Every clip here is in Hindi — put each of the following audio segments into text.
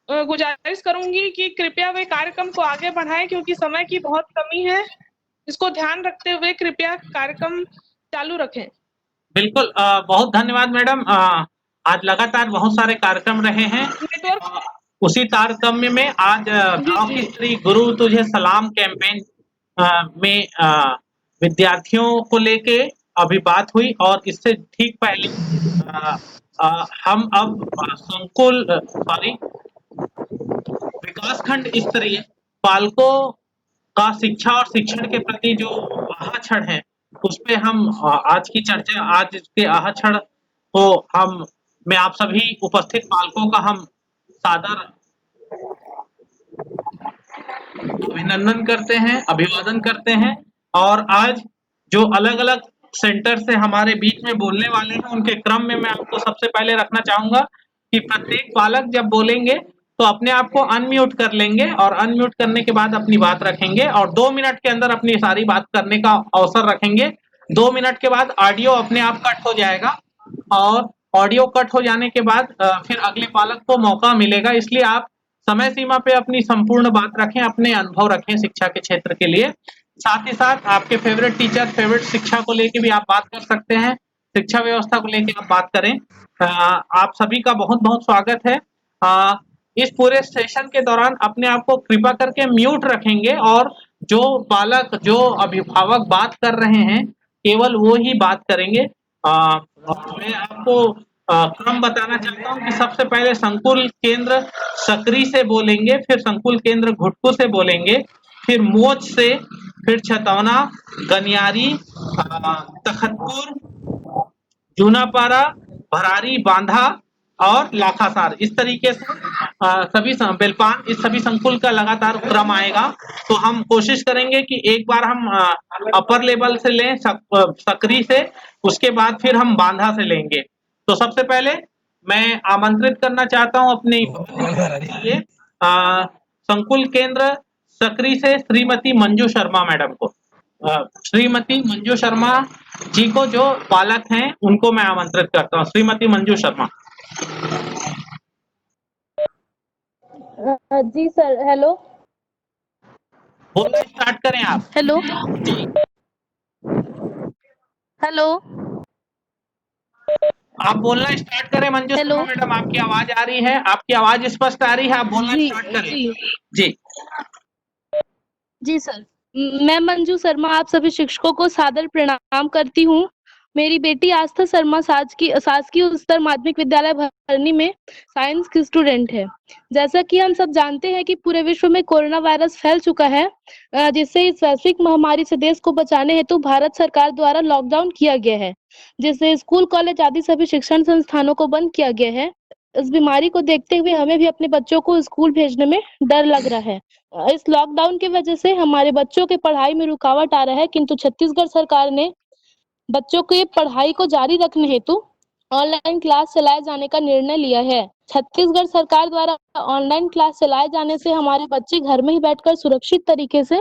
गुजारिश करूंगी कि कृपया वे कार्यक्रम को आगे बढ़ाएं, क्योंकि समय की बहुत कमी है। इसको ध्यान रखते हुए कृपया कार्यक्रम चालू रखें। बिल्कुल, बहुत धन्यवाद मैडम। आज लगातार बहुत सारे कार्यक्रम रहे हैं। नेटवर्क। उसी तारतम्य में आज जी ब्लॉक जी। स्तरीय गुरु तुझे सलाम कैंपेन में विद्यार्थियों को लेके अभी बात हुई, और इससे ठीक पहले अ, हम अब संकुल सॉरी विकासखंड स्तरीय पालकों का शिक्षा और शिक्षण के प्रति जो आहाक्षण है, उस पे हम आज की चर्चा, आज के आहाक्षण को हम मैं आप सभी उपस्थित पालकों का हम सादर अभिनंदन करते हैं, अभिवादन करते हैं। और आज जो अलग-अलग सेंटर से हमारे बीच में बोलने वाले हैं, उनके क्रम में मैं आपको सबसे पहले रखना चाहूँगा कि प्रत्येक पालक जब बोलेंगे, तो अपने आप को अनम्यूट कर लेंगे और अनम्यूट करने के बाद अपनी बात रखेंगे और 2 मिनट के अंदर अपनी सारी बात करने का अवसर रखेंगे। 2 मिनट के बाद ऑडियो अपने आप कट हो जाएगा, और ऑडियो कट हो जाने के बाद फिर अगले पालक को मौका मिलेगा। इसलिए आप समय सीमा पे अपनी संपूर्ण बात रखें, अपने अनुभव रखें शिक्षा के क्षेत्र के लिए। साथ ही साथ आपके फेवरेट टीचर, फेवरेट शिक्षा को लेके भी आप बात कर सकते हैं, शिक्षा व्यवस्था को लेके आप बात करें। आप सभी का बहुत-बहुत स्वागत है। इस पूरे सेशन के दौरान अपने आप को कृपा करके म्यूट रखेंगे, और जो पालक, जो अभिभावक बात कर रहे हैं, केवल वो ही बात करेंगे। मैं आपको क्रम बताना चाहता हूँ कि सबसे पहले संकुल केंद्र सकरी से बोलेंगे, फिर संकुल केंद्र घुटकू से बोलेंगे, फिर मोच से, फिर छतौना, गनियारी, तखतपुर, जूनापाड़ा, भरारी, बांधा और लाखासार। इस तरीके से सभी बेलपान, इस सभी संकुल का लगातार क्रम आएगा। तो हम कोशिश करेंगे कि एक बार हम अपर लेवल से लें, सकरी से, उसके बाद फिर हम बांधा से लेंगे। तो सबसे पहले मैं आमंत्रित करना चाहता हूँ अपनी लिए संकुल केंद्र सकरी से श्रीमती मंजू शर्मा मैडम को। श्रीमती मंजू शर्मा जी को, जो पालक हैं, उनको मैं आमंत्रित करता हूँ। श्रीमती मंजू शर्मा। जी सर। हेलो। बोलना स्टार्ट करें आप। हेलो। जी, हेलो। आप बोलना स्टार्ट करें मंजू हेलो। शर्मा मैडम। आपकी आवाज आ रही है, आपकी आवाज स्पष्ट आ रही है, आप बोलना जी स्टार्ट करें। जी। जी। जी सर। मैं मंजू शर्मा आप सभी शिक्षकों को सादर प्रणाम करती हूँ। मेरी बेटी आस्था शर्मा शासकीय उच्चतर माध्यमिक विद्यालय भरनी में साइंस की स्टूडेंट है। जैसा कि हम सब जानते हैं कि पूरे विश्व में कोरोना वायरस फैल चुका है, जिससे इस वैश्विक महामारी से देश को बचाने हेतु भारत सरकार द्वारा लॉकडाउन किया गया है, जिससे स्कूल, कॉलेज आदि सभी शिक्षण संस्थानों को बंद किया गया है। इस बीमारी को देखते हुए हमें भी अपने बच्चों को स्कूल भेजने में डर लग रहा है। इस लॉकडाउन की वजह से हमारे बच्चों के पढ़ाई में रुकावट आ रहा है, किंतु छत्तीसगढ़ सरकार ने बच्चों की पढ़ाई को जारी रखने हेतु ऑनलाइन क्लास चलाए जाने का निर्णय लिया है। छत्तीसगढ़ सरकार द्वारा ऑनलाइन क्लास चलाए जाने से हमारे बच्चे घर में ही बैठकर सुरक्षित तरीके से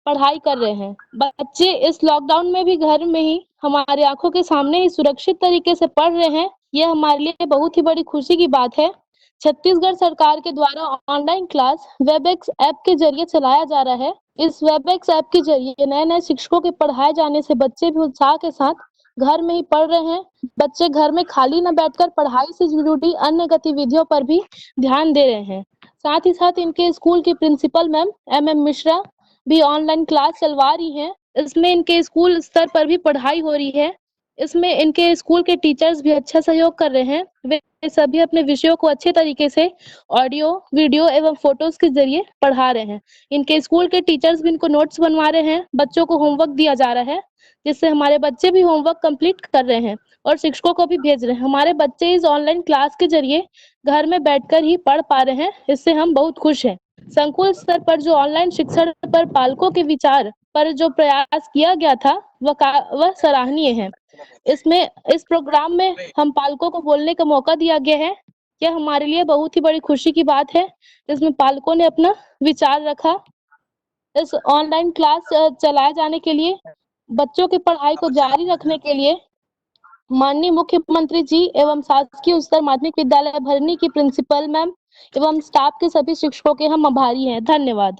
पढ़ाई कर रहे हैं। बच्चे इस लॉकडाउन में भी घर में ही हमारे आंखों के सामने ही सुरक्षित तरीके से पढ़ रहे हैं। यह हमारे लिए बहुत ही बड़ी खुशी की बात है। छत्तीसगढ़ सरकार के द्वारा ऑनलाइन क्लास वेबएक्स ऐप के जरिए चलाया जा रहा है। इस वेबएक्स ऐप के जरिए नए-नए शिक्षकों के पढ़ाए जाने से बच्चे भी उत्साह के साथ घर में ही पढ़ रहे हैं। बच्चे घर में खाली न बैठकर पढ़ाई से जुड़ी अन्य गतिविधियों पर भी ध्यान दे रहे हैं। साथ ही साथ इनके स्कूल की प्रिंसिपल मैम एम.एम. मिश्रा भी ऑनलाइन क्लास चलवा रही हैं। इसमें इनके स्कूल स्तर पर भी पढ़ाई हो रही है। इसमें इनके स्कूल के टीचर्स भी अच्छा सहयोग कर रहे हैं। वे सभी अपने विषयों को अच्छे तरीके से ऑडियो, वीडियो एवं फोटोज के जरिए पढ़ा रहे हैं। इनके स्कूल के टीचर्स भी इनको नोट्स बनवा रहे हैं। बच्चों को होमवर्क दिया जा रहा है, जिससे हमारे बच्चे भी होमवर्क कंप्लीट कर रहे हैं और शिक्षकों को भी भेज रहे हैं। हमारे बच्चे इस ऑनलाइन क्लास के जरिए घर में बैठकर ही पढ़ पा रहे हैं। इससे हम बहुत खुश हैं। संकुल स्तर पर जो ऑनलाइन शिक्षण पर पालकों के विचार पर जो प्रयास किया गया था, वह सराहनीय है। इस प्रोग्राम में हम पालकों को बोलने का मौका दिया गया है। यह हमारे लिए बहुत ही बड़ी खुशी की बात है। इसमें पालकों ने अपना विचार रखा। इस ऑनलाइन क्लास चलाए जाने के लिए, बच्चों की पढ़ाई को जारी रखने के लिए माननीय मुख्यमंत्री जी एवं शासकीय उच्चतर माध्यमिक विद्यालय भरनी की प्रिंसिपल मैम एवं स्टाफ के सभी शिक्षकों के हम आभारी हैं। धन्यवाद।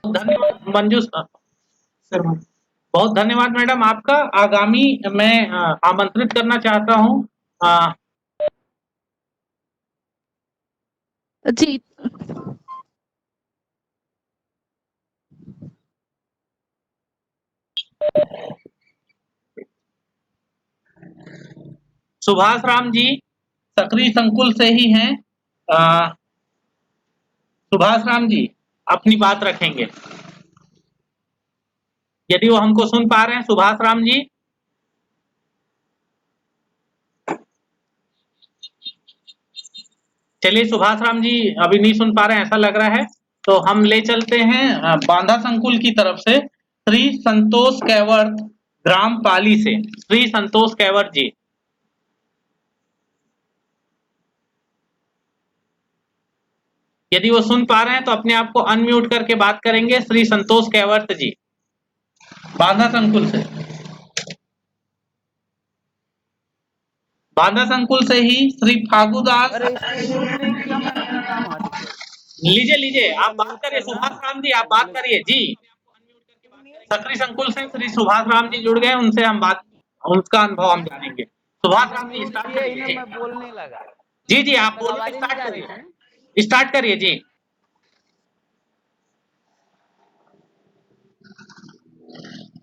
धन्यवाद मंजू सर, बहुत धन्यवाद मैडम आपका। आगामी मैं आमंत्रित करना चाहता हूँ जी। सुभाष राम जी सक्रिय संकुल से ही हैं। सुभाष राम जी अपनी बात रखेंगे, यदि वो हमको सुन पा रहे हैं। सुभाष राम जी, चलिए सुभाष राम जी अभी नहीं सुन पा रहे हैं ऐसा लग रहा है, तो हम ले चलते हैं बांधा संकुल की तरफ से श्री संतोष कैवर्त ग्राम पाली से। श्री संतोष कैवर्त जी, यदि वो सुन पा रहे हैं तो अपने आप को अनम्यूट करके बात करेंगे। श्री संतोष कैवर्त जी बांधा संकुल से। बांधा संकुल से ही श्री फागुदास। अरे इसको म्यूट नहीं किया मैंने, मेरा काम हट गया। लीजिए लीजिए, इसको आप पहले बात म्यूट करिए करना सुभाष राम जी, आप और बात फिर करिए जी। सक्रिय संकुल से श्री सुभाष राम जी जुड़ गए, उनसे हम बात, उनका अनुभव हम जानेंगे। सुभाष इन्हें राम जी म्यूट स्टार्ट किए, करिए इन्हें जी। मैं बोलने लगा। जी जी तब आप तक बोलिए, आवाज नहीं स्टार्ट जा रही करिए, थी। स्टार्ट करिए जी।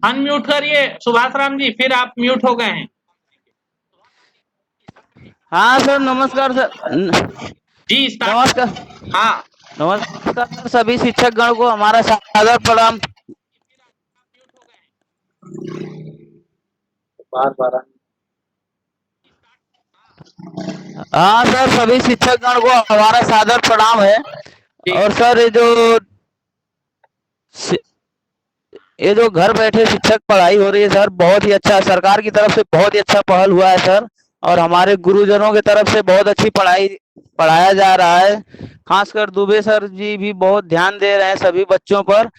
अनम्यूट करिए सुभाष राम जी, फिर आप म्यूट हो गए हैं। हाँ सर, नमस्कार सर। जी स्टार्ट। नमस्कार। हाँ नमस्कार सभी शिक्षक गण को हमारा सादर प्रणाम। बार बार हाँ सर, सभी शिक्षक गण को हमारा सादर प्रणाम है। और सर ये जो घर बैठे शिक्षक पढ़ाई हो रही है सर, बहुत ही अच्छा, सरकार की तरफ से बहुत ही अच्छा पहल हुआ है सर। और हमारे गुरुजनों की तरफ से बहुत अच्छी पढ़ाया जा रहा है। खासकर दुबे सर जी भी बहुत ध्यान दे रहे हैं सभी बच्चों पर।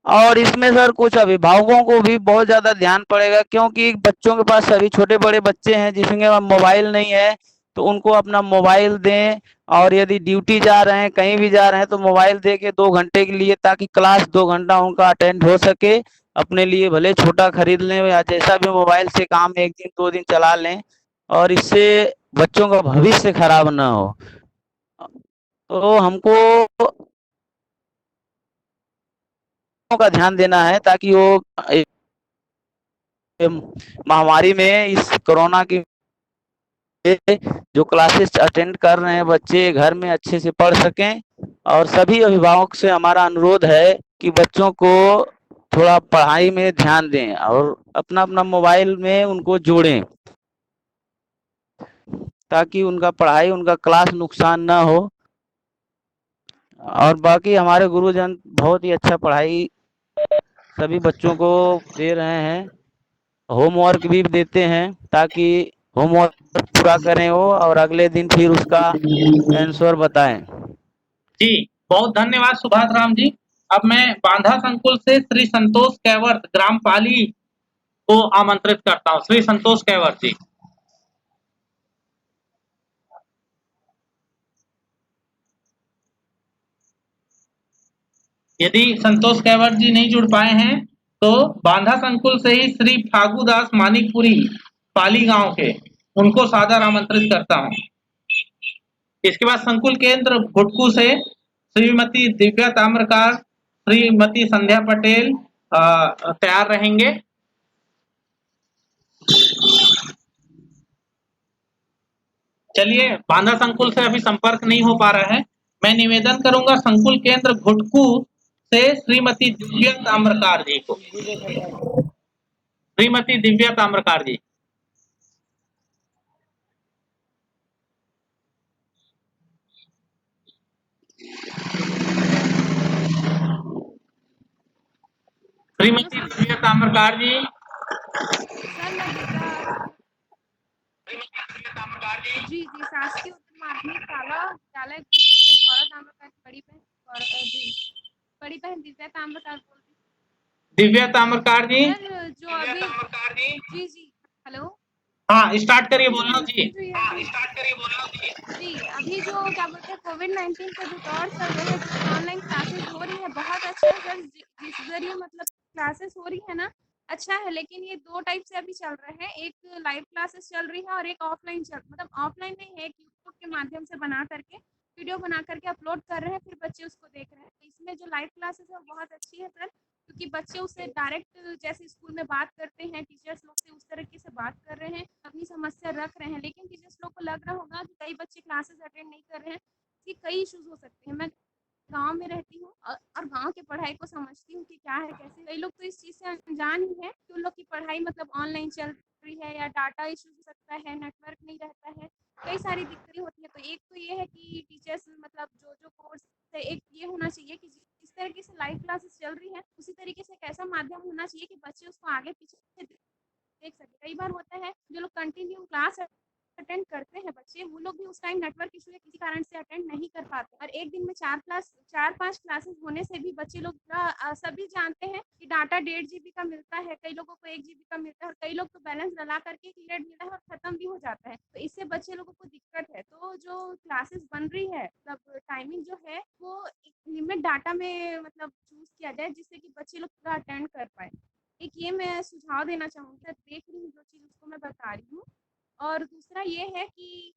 और इसमें सर कुछ अभिभावकों को भी बहुत ज़्यादा ध्यान पड़ेगा, क्योंकि बच्चों के पास सभी छोटे बड़े बच्चे हैं जिसके पास मोबाइल नहीं है, तो उनको अपना मोबाइल दें। और यदि ड्यूटी जा रहे हैं, कहीं भी जा रहे हैं, तो मोबाइल दे के 2 घंटे के लिए, ताकि क्लास 2 घंटा उनका अटेंड हो सके। अपने लिए भले छोटा खरीद लें या जैसा भी, मोबाइल से काम 1 दिन 2 दिन चला लें, और इससे बच्चों का भविष्य खराब ना हो। तो हमको का ध्यान देना है, ताकि वो महामारी में, इस कोरोना की जो क्लासेस अटेंड कर रहे हैं बच्चे, घर में अच्छे से पढ़ सकें। और सभी अभिभावक से हमारा अनुरोध है कि बच्चों को थोड़ा पढ़ाई में ध्यान दें और अपना अपना मोबाइल में उनको जोड़ें, ताकि उनका पढ़ाई, उनका क्लास नुकसान ना हो। और बाकी हमारे गुरुजन बहुत ही अच्छा पढ़ाई सभी बच्चों को दे रहे हैं। होमवर्क भी देते हैं, ताकि होमवर्क पूरा करें वो, और अगले दिन फिर उसका आंसर बताएं। जी, बहुत धन्यवाद सुभाष राम जी। अब मैं बांधा संकुल से श्री संतोष कैवर्त ग्राम पाली को आमंत्रित करता हूँ। श्री संतोष कैवर्त जी। यदि संतोष कैवर्त जी नहीं जुड़ पाए हैं, तो बांधा संकुल से ही श्री फागुदास मानिकपुरी पाली गांव के, उनको सादर आमंत्रित करता हूँ। इसके बाद संकुल केंद्र भुटकू से श्रीमती दिव्या ताम्रकार, श्रीमती संध्या पटेल तैयार रहेंगे। चलिए, बांधा संकुल से अभी संपर्क नहीं हो पा रहा है। मैं निवेदन करूंगा संकुल केंद्र भुटकू से श्रीमती दिव्या ताम्रकार जी को। श्रीमती दिव्या ताम्रकार जी। श्रीमती दिव्या ताम्रकार जी। सर मैं जी शासकीय उच्च माध्यमिक शाला विद्यालय से गौरव ताम्रकार की बड़ी बहन दिव्या ताम्रकार बोल रही दिव्या ताम्रकार जी। सर। जो अभी जी जी हेलो। हाँ, स्टार्ट करिए बोलना जी। जो ये जी, अभी जो क्या बोलते हैं कोविड-19 का जो दौर चल रहा है जिसमें ऑनलाइन क्लासेस हो रही है बहुत अच्छा है सर। जिस ज़रिए मतलब क्लासेस हो रही है ना, अच्छा है, लेकिन ये 2 टाइप से अभी चल रहे हैं। एक लाइव क्लासेस चल रही है और एक ऑफलाइन मतलब ऑफलाइन नहीं है, एक यूट्यूब के माध्यम से बना करके वीडियो बना करके अपलोड कर रहे हैं, फिर बच्चे उसको देख रहे हैं। तो इसमें जो लाइव क्लासेस है वो बहुत अच्छी है सर, क्योंकि बच्चे उससे डायरेक्ट जैसे स्कूल में बात करते हैं, टीचर्स लोग से उस तरीके से बात कर रहे हैं, अपनी समस्या रख रहे हैं। लेकिन टीचर्स लोग को लग रहा होगा कि कई बच्चे क्लासेस अटेंड नहीं कर रहे हैं, इसके कई इश्यूज़ हो सकते हैं। मैं गाँव में रहती हूँ और गाँव की पढ़ाई को समझती हूँ कि क्या है, कैसे। कई लोग तो इस चीज़ से अनजान ही हैं कि उन लोग की पढ़ाई मतलब ऑनलाइन चल रही है या डाटा इश्यू हो सकता है, नेटवर्क नहीं रहता है, कई सारी दिक्कतें होती हैं। तो एक तो ये है कि टीचर्स मतलब जो कोर्स है, एक ये होना चाहिए कि जिस तरीके से लाइव क्लासेस चल रही है, उसी तरीके से एक ऐसा माध्यम होना चाहिए कि बच्चे उसको आगे-पीछे देख सकें। कई बार होता है जो लोग कंटिन्यू क्लास अटेंड करते हैं बच्चे, वो लोग भी उस टाइम नेटवर्क इश्यू या किसी कारण से अटेंड नहीं कर पाते और एक दिन में 4-5 क्लासेस होने से भी बच्चे लोग सभी जानते हैं कि डाटा 1.5 जीबी का मिलता है, कई लोगों को 1 जीबी का मिलता है और कई लोग तो बैलेंस डला करके पीरियड मिला है और खत्म भी हो जाता है। तो इससे बच्चे लोगों को दिक्कत है। तो जो क्लासेस बन रही है मतलब टाइमिंग जो है वो एक लिमिट डाटा में मतलब चूज़ किया जाए जिससे कि बच्चे लोग पूरा अटेंड कर पाएँ। एक ये मैं सुझाव देना चाहूँगी, सर देख रही हूँ जो चीज़ उसको मैं बता रही हूँ। और दूसरा ये है कि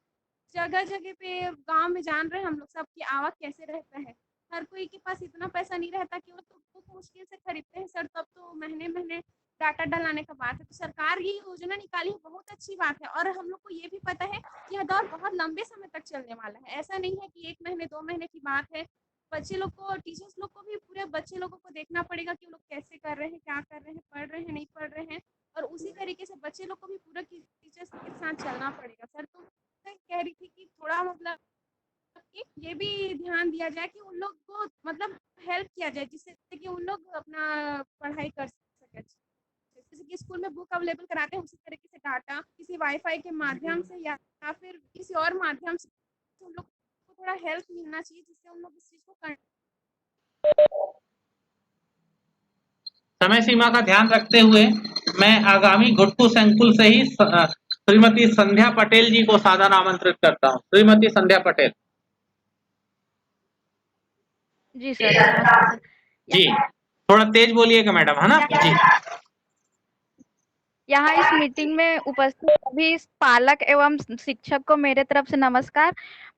जगह-जगह पे गाँव में जान रहे हैं हम लोग सब कि आवक कैसे रहता है। हर कोई के पास इतना पैसा नहीं रहता कि वो तो बुक मुश्किल से खरीदते हैं सर, तब तो महीने-महीने डाटा डलाने का बात है। तो सरकार ये योजना निकाली है, बहुत अच्छी बात है और हम लोग को ये भी पता है कि यह दौर बहुत लंबे समय तक चलने वाला है। ऐसा नहीं है कि 1 महीने, 2 महीने की बात है। बच्चे लोग को टीचर्स लोग को भी पूरे बच्चे लोगों को देखना पड़ेगा कि वो लोग कैसे कर रहे हैं, क्या कर रहे हैं, पढ़ रहे हैं, नहीं पढ़ रहे हैं और उसी तरीके से बच्चे लोग को भी पूरा टीचर्स के साथ चलना पड़ेगा सर। तो मैं कह रही थी कि थोड़ा मतलब कि ये भी ध्यान दिया जाए कि उन लोग को मतलब हेल्प किया जाए जिससे कि उन लोग अपना पढ़ाई कर सकें। जैसे कि स्कूल में बुक अवेलेबल कराते हैं उसी तरीके से डाटा किसी वाईफाई के माध्यम से या फिर किसी और माध्यम से उन लोग को थोड़ा हेल्प मिलना चाहिए जिससे उन लोग इस चीज़ को कर समय सीमा का ध्यान रखते हुए मैं आगामी घुटकू संकुल से ही श्रीमती संध्या पटेल जी को सादर आमंत्रित करता हूँ। श्रीमती संध्या पटेल। जी सर, नमस्ते सर। जी, थोड़ा तेज बोलिएगा मैडम, है ना? जी। यहाँ इस मीटिंग में उपस्थित सभी पालक एवं शिक्षक को मेरे तरफ से नमस्कार।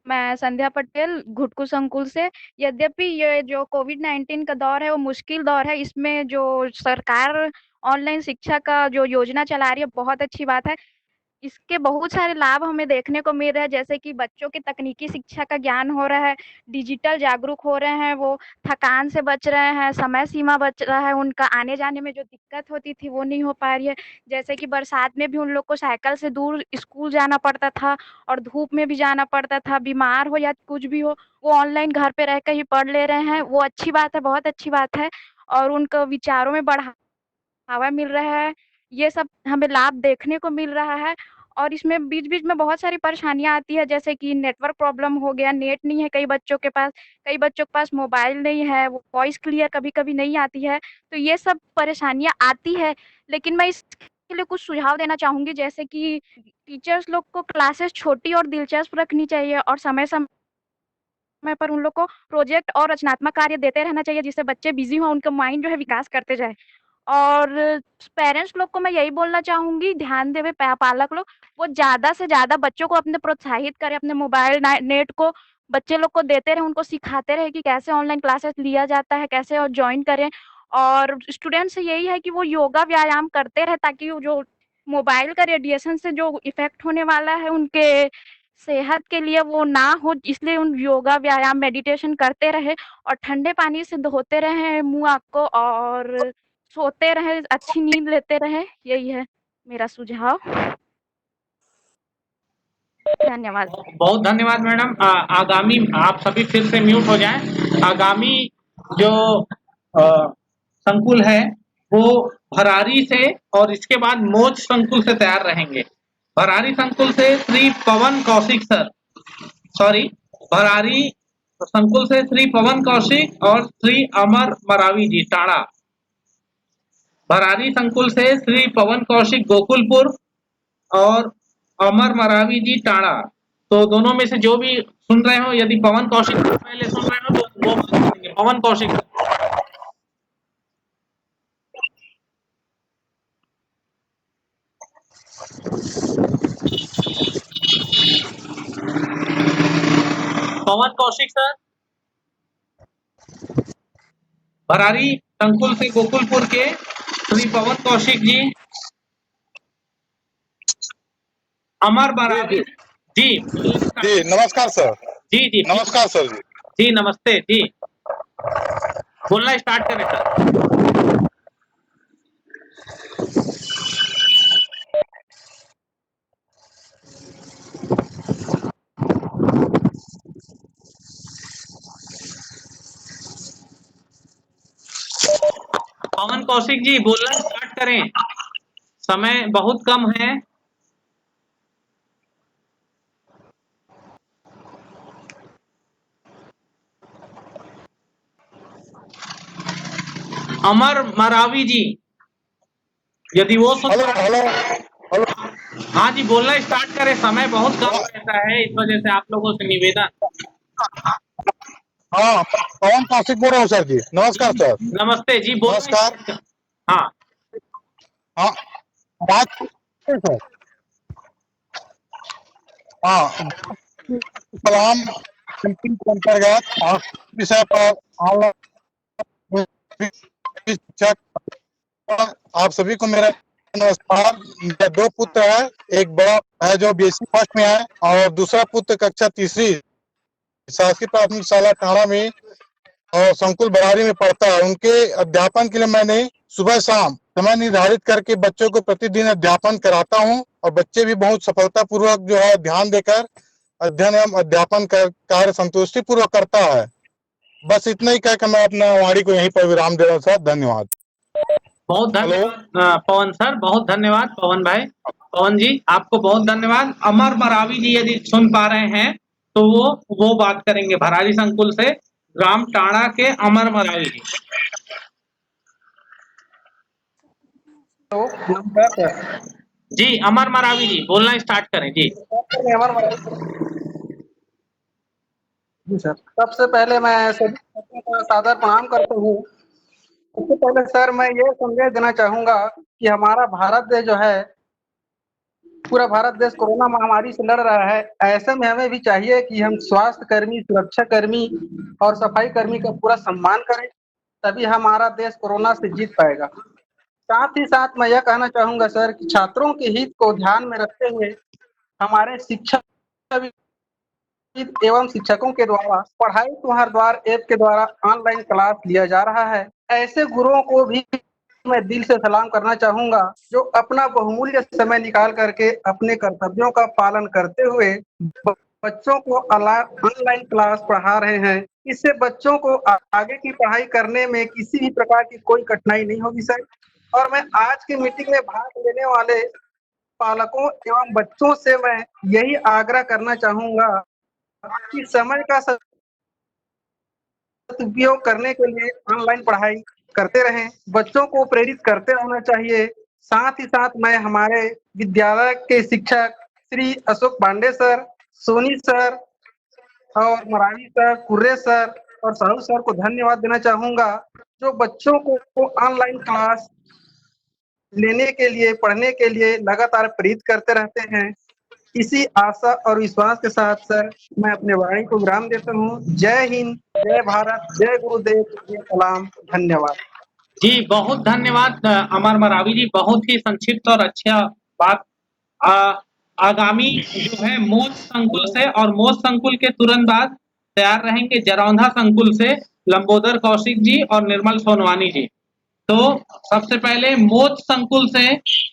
मैं संध्या पटेल घुटकू संकुल से। यद्यपि ये जो कोविड-19 का दौर है वो मुश्किल दौर है, इसमें जो सरकार ऑनलाइन शिक्षा का जो योजना चला रही है बहुत अच्छी बात है। इसके बहुत सारे लाभ हमें देखने को मिल रहे हैं, जैसे कि बच्चों की तकनीकी शिक्षा का ज्ञान हो रहा है, डिजिटल जागरूक हो रहे हैं, वो थकान से बच रहे हैं, समय सीमा बच रहा है, उनका आने-जाने में जो दिक्कत होती थी वो नहीं हो पा रही है। जैसे कि बरसात में भी उन लोग को साइकिल से दूर स्कूल जाना पड़ता था और धूप में भी जाना पड़ता था, बीमार हो या कुछ भी हो, वो ऑनलाइन घर पे रह के ही पढ़ ले रहे हैं। वो अच्छी बात है, बहुत अच्छी बात है और उनको विचारों में बढ़ावा मिल रहा है। ये सब हमें लाभ देखने को मिल रहा है और इसमें बीच-बीच में बहुत सारी परेशानियाँ आती है, जैसे कि नेटवर्क प्रॉब्लम हो गया, नेट नहीं है कई बच्चों के पास, कई बच्चों के पास मोबाइल नहीं है, वो वॉइस क्लियर कभी-कभी नहीं आती है। तो ये सब परेशानियाँ आती है, लेकिन मैं इसके लिए कुछ सुझाव देना चाहूँगी, जैसे कि टीचर्स लोग को क्लासेस छोटी और दिलचस्प रखनी चाहिए और समय पर उन लोग को प्रोजेक्ट और रचनात्मक कार्य देते रहना चाहिए, जिससे बच्चे बिज़ी हों, उनका माइंड जो है विकास करते जाए। और पेरेंट्स लोग को मैं यही बोलना चाहूँगी, ध्यान देवे पालक लोग, वो ज़्यादा से ज़्यादा बच्चों को अपने प्रोत्साहित करें, अपने मोबाइल नेट को बच्चे लोग को देते रहें, उनको सिखाते रहें कि कैसे ऑनलाइन क्लासेस लिया जाता है, कैसे और जॉइन करें। और स्टूडेंट से यही है कि वो योगा व्यायाम करते रहें, ताकि वो जो मोबाइल का रेडिएशन से जो इफ़ेक्ट होने वाला है उनके सेहत के लिए वो ना हो, इसलिए उन योगा व्यायाम मेडिटेशन करते रहें और ठंडे पानी से धोते रहें मुँह आँख को और सोते रहें, अच्छी नींद लेते रहें, यही है मेरा सुझाव। धन्यवाद। बहुत धन्यवाद मैडम। आगामी आप सभी फिर से म्यूट हो जाएं। आगामी जो संकुल है वो भरारी से और इसके बाद मोच संकुल से तैयार रहेंगे। भरारी संकुल से श्री पवन कौशिक सर, सॉरी, भरारी संकुल से श्री पवन कौशिक और श्री अमर मरावी जी टाड़ा। भरारी संकुल से श्री पवन कौशिक गोकुलपुर और अमर मरावी जी टाणा। तो दोनों में से जो भी सुन रहे हो, यदि पवन कौशिक से पहले सुन रहे हो तो वो बात करेंगे। पवन कौशिक। पवन कौशिक सर। भरारी संकुल से गोकुलपुर के श्री पवन कौशिक जी। अमर मरावी जी। जी नमस्कार सर। जी जी नमस्कार सर जी। जी नमस्ते जी। बोलना स्टार्ट करें सर। पवन कौशिक जी बोलना स्टार्ट करें, समय बहुत कम है। अमर मरावी जी, यदि वो सुन हेलो हेलो हेलो। हाँ जी बोलना स्टार्ट करें, समय बहुत कम रहता है, इस वजह से आप लोगों से निवेदन। हाँ पवन कौशिक बोल रहा हूँ सर जी। नमस्कार सर। नमस्ते जी बोलना नमस्कार। स्टार्ट। हाँ हाँ बात सर। हाँ कलाम के अंतर्गत विषय पर ऑनलाइन शिक्षक। आप सभी को मेरा नमस्कार। मेरे दो पुत्र है, एक बड़ा है जो बीएससी फर्स्ट में है और दूसरा पुत्र कक्षा तीसरी शासकीय प्राथमिक शाला टाणा में और संकुल बरारी में पढ़ता है। उनके अध्यापन के लिए मैंने सुबह शाम समय निर्धारित करके बच्चों को प्रतिदिन अध्यापन कराता हूं और बच्चे भी बहुत सफलतापूर्वक जो है ध्यान देकर अध्ययन एवं अध्यापन कार्य संतुष्टि पूर्वक करता है। बस इतना ही कहकर मैं अपना वाणी को यहीं पर विराम दे रहा हूँ सर। धन्यवाद। बहुत धन्यवाद पवन सर, बहुत धन्यवाद पवन भाई। पवन जी आपको बहुत धन्यवाद। अमर मरावी जी यदि सुन पा रहे हैं तो वो बात करेंगे भरारी संकुल से, ग्राम टाणा के अमर मरावी जी। तो नमस्कार सर। जी अमर मरावी जी बोलना स्टार्ट करें जी। जी सर, सबसे पहले मैं सभी छात्रों का सादर प्रणाम करता हूँ। सबसे पहले सर मैं ये संदेश देना चाहूंगा कि हमारा भारत देश जो है, पूरा भारत देश कोरोना महामारी से लड़ रहा है। ऐसे में हमें भी चाहिए कि हम स्वास्थ्य कर्मी, सुरक्षा कर्मी और सफाई कर्मी का पूरा सम्मान करें, तभी हमारा देश कोरोना से जीत पाएगा। साथ ही साथ मैं यह कहना चाहूंगा सर कि छात्रों के हित को ध्यान में रखते हुए हमारे शिक्षा एवं शिक्षकों के द्वारा पढ़ाई तुम्हार द्वार ऐप के द्वारा ऑनलाइन क्लास लिया जा रहा है। ऐसे गुरुओं को भी मैं दिल से सलाम करना चाहूंगा जो अपना बहुमूल्य समय निकाल करके अपने कर्तव्यों का पालन करते हुए बच्चों को ऑनलाइन क्लास पढ़ा रहे हैं। इससे बच्चों को आगे की पढ़ाई करने में किसी भी प्रकार की कोई कठिनाई नहीं होगी सर। और मैं आज की मीटिंग में भाग लेने वाले पालकों एवं बच्चों से मैं यही आग्रह करना चाहूंगा कि समय का सदुपयोग करने के लिए ऑनलाइन पढ़ाई करते रहें, बच्चों को प्रेरित करते रहना चाहिए। साथ ही साथ मैं हमारे विद्यालय के शिक्षक श्री अशोक पांडे सर, सोनी सर और मरावी सर, कुर्रे सर और साहू सर को धन्यवाद देना चाहूंगा, जो बच्चों को ऑनलाइन क्लास लेने के लिए, पढ़ने के लिए लगातार प्रेरित करते रहते हैं। इसी आशा और विश्वास के साथ सर मैं अपने वाणी को विराम देता हूँ। जय हिंद, जय भारत, जय गुरुदेव, जय सलाम। धन्यवाद जी बहुत धन्यवाद अमर मरावी जी, बहुत ही संक्षिप्त और अच्छा बात। आगामी जो है मोज संकुल से और मोज संकुल के तुरंत बाद तैयार रहेंगे जरौंधा संकुल से लंबोदर कौशिक जी और निर्मल सोनवानी जी। तो सबसे पहले मोज संकुल से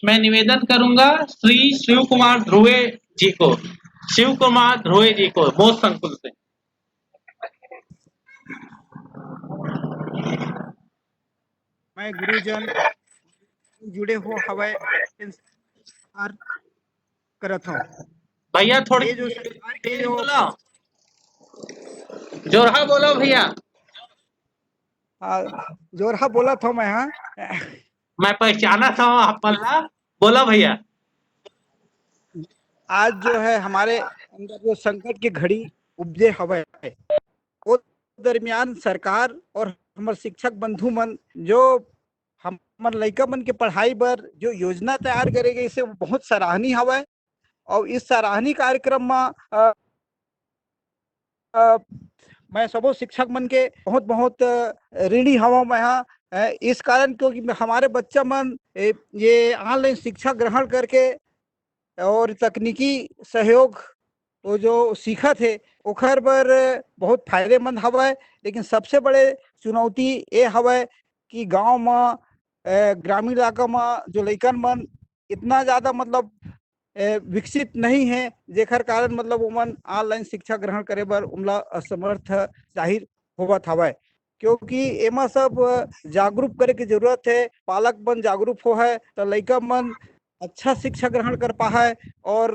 मैं निवेदन करूंगा श्री शिव कुमार ध्रुवे जी को, शिव कुमार ध्रुवे जी को मोज संकुल से। मैं गुरुजन जुड़े हो हवाई करत हूँ भैया थोड़ी ये जो तेज बोलो, जोरहा बोलो भैया। जोरहा बोला था मैं। हाँ मैं पहचाना था आप पल्ला, बोलो भैया। आज जो है हमारे अंदर जो संकट की घड़ी उपजे हवे वो दरमियान सरकार और हमारे शिक्षक बंधु मन जो हमर लइका मन के पढ़ाई बर जो योजना तैयार करे गई से वो बहुत सराहनीय हवे। और इस सराहनीय कार्यक्रम में मैं सबो शिक्षक मन के बहुत बहुत ऋणी हवा मैं यहाँ इस कारण क्योंकि हमारे बच्चा मन ये ऑनलाइन शिक्षा ग्रहण करके और तकनीकी सहयोग वो जो सीखा थे ओखर बर बहुत फायदेमंद हवा। लेकिन सबसे बड़े चुनौती ये हवा कि गांव में ग्रामीण इलाका में जो लइकन मन इतना ज़्यादा मतलब विकसित नहीं है जेकर कारण मतलब उमन ऑनलाइन शिक्षा ग्रहण करे बर उमला असमर्थ जाहिर होवत हवा। क्योंकि एमा सब जागरूक करे की जरूरत है। पालक मन जागरूक हो है तो लइका मन अच्छा शिक्षा ग्रहण कर पा है। और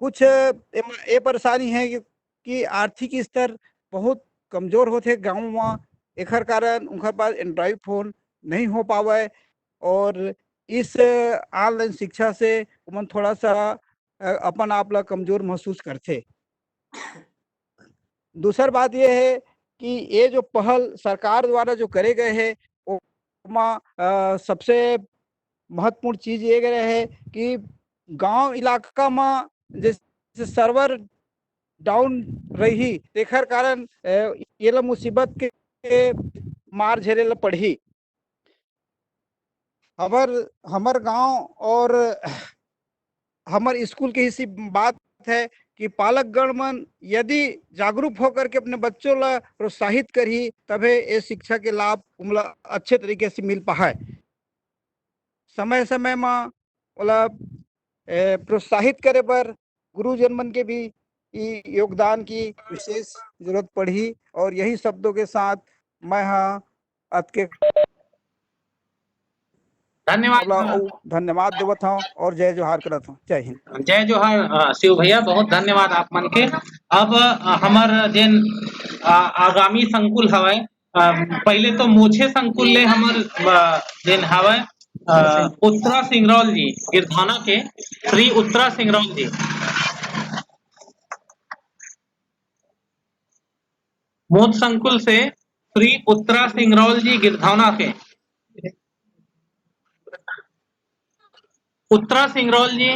कुछ ये परेशानी है कि आर्थिक स्तर बहुत कमजोर होते गांव में एकर कारण उनके पास एंड्रॉइड फोन नहीं हो पावे। और इस ऑनलाइन शिक्षा से उमन थोड़ा सा अपन आप ला कमजोर महसूस करते। दूसर बात यह है कि ये जो पहल सरकार द्वारा जो करे गए है सबसे महत्वपूर्ण चीज ये गए है कि गांव इलाका में जैसे सर्वर डाउन रही एकर कारण ये ला मुसीबत के मार झेले ला पड़ी। हमर गांव और हमर स्कूल की इसी बात है कि पालकगण मन यदि जागरूक होकर के अपने बच्चों ला प्रोत्साहित करी तबे ये शिक्षा के लाभ उमला अच्छे तरीके से मिल पाए। समय समय में ओला प्रोत्साहित करे पर गुरुजन मन के भी योगदान की विशेष जरूरत पड़ी। और यही शब्दों के साथ मैं आपके धन्यवाद देवत हूँ और जय जोहार करत हूँ। जय हिंद। जय जोहार शिव भैया, बहुत धन्यवाद आप मन के। अब हमार जेन आगामी संकुल हवे पहले तो मोछे संकुल ले हमर जेन हवे उत्तरा सिंगरौल जी गिरधाना के श्री उत्तरा सिंगरौल जी मोछ संकुल से श्री उत्तरा सिंगरौल जी गिरधाना के उत्तरा सिंगरौल जी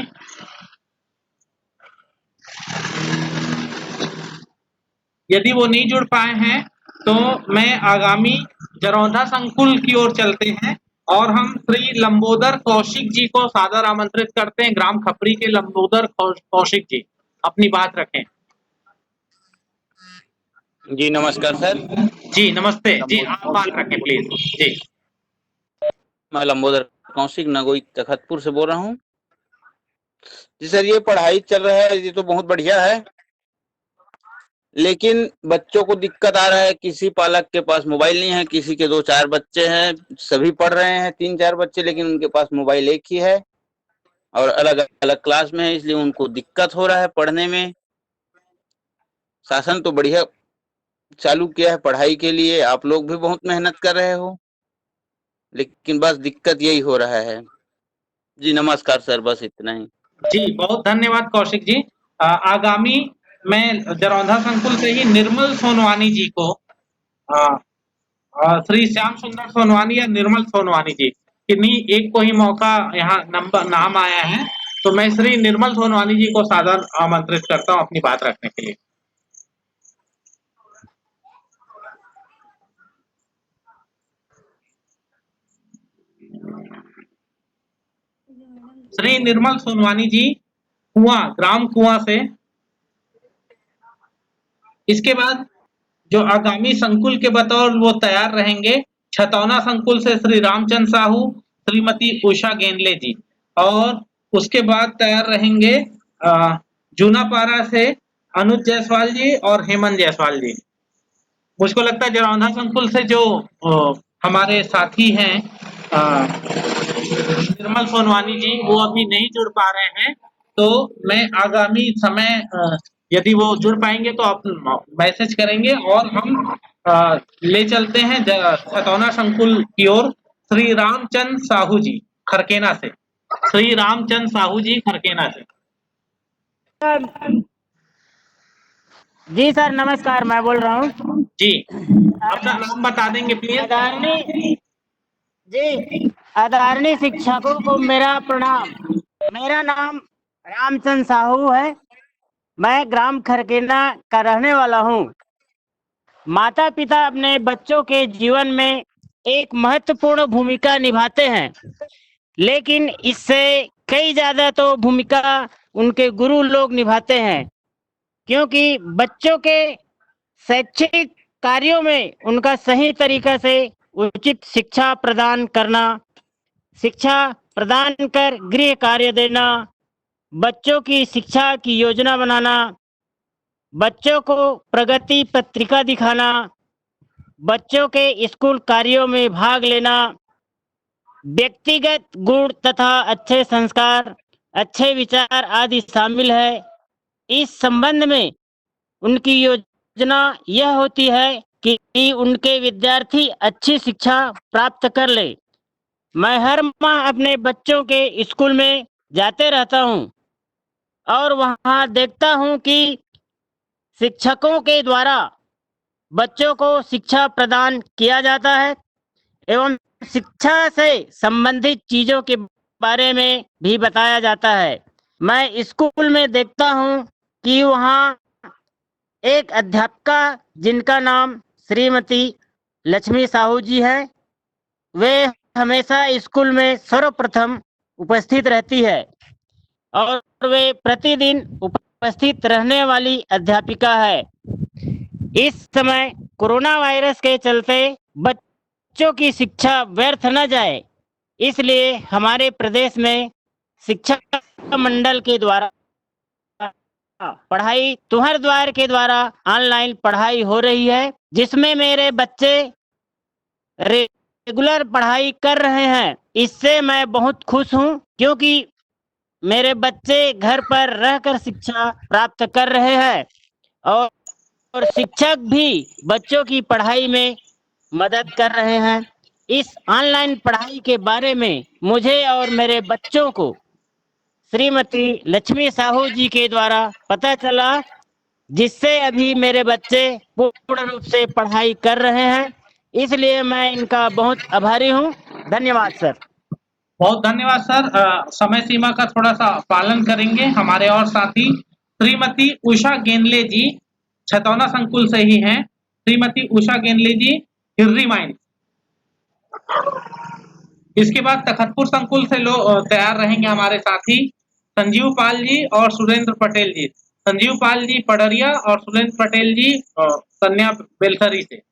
यदि वो नहीं जुड़ पाए हैं तो मैं आगामी जरौंधा संकुल की ओर चलते हैं और हम श्री लंबोदर कौशिक जी को सादर आमंत्रित करते हैं। ग्राम खपरी के लंबोदर कौशिक जी अपनी बात रखें। जी नमस्कार सर। जी नमस्ते जी, आप बात रखें प्लीज। जी मैं लंबोदर कौशिक नगोई तखतपुर से बोल रहा हूँ। जी सर, ये पढ़ाई चल रहा है ये तो बहुत बढ़िया है, लेकिन बच्चों को दिक्कत आ रहा है। किसी पालक के पास मोबाइल नहीं है, किसी के 2-4 बच्चे हैं, सभी पढ़ रहे हैं 3-4 बच्चे, लेकिन उनके पास मोबाइल एक ही है और अलग अलग क्लास में है, इसलिए उनको दिक्कत हो रहा है पढ़ने में। शासन तो बढ़िया चालू किया है पढ़ाई के लिए, आप लोग भी बहुत मेहनत कर रहे हो, लेकिन बस दिक्कत यही हो रहा है। जी नमस्कार सर, बस इतना ही। जी बहुत धन्यवाद कौशिक जी। आगामी मैं जरौंधा संकुल से ही निर्मल सोनवानी जी को श्री श्याम सुंदर सोनवानी या निर्मल सोनवानी जी किन्हीं एक को ही मौका यहाँ नाम आया है, तो मैं श्री निर्मल सोनवानी जी को सादर आमंत्रित करता हूँ अपनी बात रखने के लिए। श्री निर्मल सोनवानी जी कुआं, ग्राम कुआं से। इसके बाद जो आगामी संकुल के बतौर वो तैयार रहेंगे छतौना संकुल से श्री रामचंद्र साहू, श्रीमती उषा गेंदले जी, और उसके बाद तैयार रहेंगे जूनापारा से अनुज जायसवाल जी और हेमंत जायसवाल जी। मुझको लगता है जरौंधा संकुल से जो हमारे साथी हैं निर्मल सोनवानी जी, वो अभी नहीं जुड़ पा रहे हैं, तो मैं आगामी समय यदि वो जुड़ पाएंगे तो आप मैसेज करेंगे और हम ले चलते हैं छतौना संकुल की ओर श्री रामचंद्र साहू जी खरकेना से। श्री रामचंद्र साहू जी खरकेना से। जी सर नमस्कार, मैं बोल रहा हूँ। जी, अपना नाम बता देंगे प्लीज। आदरणीय जी आदरणीय शिक्षकों को मेरा प्रणाम। मेरा नाम रामचंद्र साहू है। मैं ग्राम खरकेना का रहने वाला हूँ। माता पिता अपने बच्चों के जीवन में एक महत्वपूर्ण भूमिका निभाते हैं, लेकिन इससे कई ज्यादा तो भूमिका उनके गुरु लोग निभाते हैं, क्योंकि बच्चों के शैक्षिक कार्यों में उनका सही तरीका से उचित शिक्षा प्रदान करना, शिक्षा प्रदान कर गृह कार्य देना, बच्चों की शिक्षा की योजना बनाना, बच्चों को प्रगति पत्रिका दिखाना, बच्चों के स्कूल कार्यों में भाग लेना, व्यक्तिगत गुण तथा अच्छे संस्कार, अच्छे विचार आदि शामिल है। इस संबंध में उनकी योजना यह होती है कि उनके विद्यार्थी अच्छी शिक्षा प्राप्त कर ले। मैं हर माह अपने बच्चों के स्कूल में जाते रहता हूँ और वहाँ देखता हूँ कि शिक्षकों के द्वारा बच्चों को शिक्षा प्रदान किया जाता है एवं शिक्षा से संबंधित चीजों के बारे में भी बताया जाता है। मैं स्कूल में देखता हूँ कि वहाँ एक अध्यापिका जिनका नाम श्रीमती लक्ष्मी साहू जी है, वे हमेशा स्कूल में सर्वप्रथम उपस्थित रहती है और वे प्रतिदिन उपस्थित रहने वाली अध्यापिका है। इस समय कोरोना वायरस के चलते बच्चों की शिक्षा व्यर्थ न जाए, इसलिए हमारे प्रदेश में शिक्षा मंडल के द्वारा पढ़ाई तुम्हारे द्वार के द्वारा ऑनलाइन पढ़ाई हो रही है, जिसमें मेरे बच्चे रेगुलर पढ़ाई कर रहे हैं। इससे मैं बहुत खुश हूँ, क्योंकि मेरे बच्चे घर पर रहकर शिक्षा प्राप्त कर रहे हैं और शिक्षक भी बच्चों की पढ़ाई में मदद कर रहे हैं। इस ऑनलाइन पढ़ाई के बारे में मुझे और मेरे बच्चों को श्रीमती लक्ष्मी साहू जी के द्वारा पता चला, जिससे अभी मेरे बच्चे पूर्ण रूप से पढ़ाई कर रहे हैं। इसलिए मैं इनका बहुत आभारी हूँ। धन्यवाद सर। बहुत धन्यवाद सर। समय सीमा का थोड़ा सा पालन करेंगे। हमारे और साथी श्रीमती उषा गेंदले जी छतौना संकुल से ही हैं। श्रीमती उषा गेंदले जी हिर्री माइंस। इसके बाद तखतपुर संकुल से लोग तैयार रहेंगे हमारे साथी संजीव पाल जी और सुरेंद्र पटेल जी। संजीव पाल जी पडरिया और सुरेंद्र पटेल जी कन्या बेलसरी से।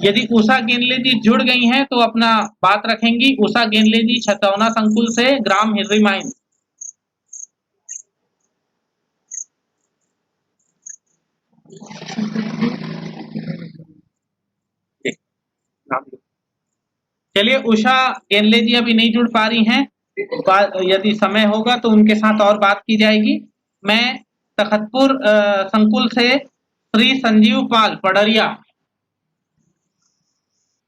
यदि उषा गेंदले जी जुड़ गई हैं तो अपना बात रखेंगी। उषा गेंदले जी छतौना संकुल से, ग्राम हिर्री माइंस। चलिए, उषा गेंदले जी अभी नहीं जुड़ पा रही हैं। यदि समय होगा तो उनके साथ और बात की जाएगी। मैं तखतपुर संकुल से श्री संजीव पाल पडरिया,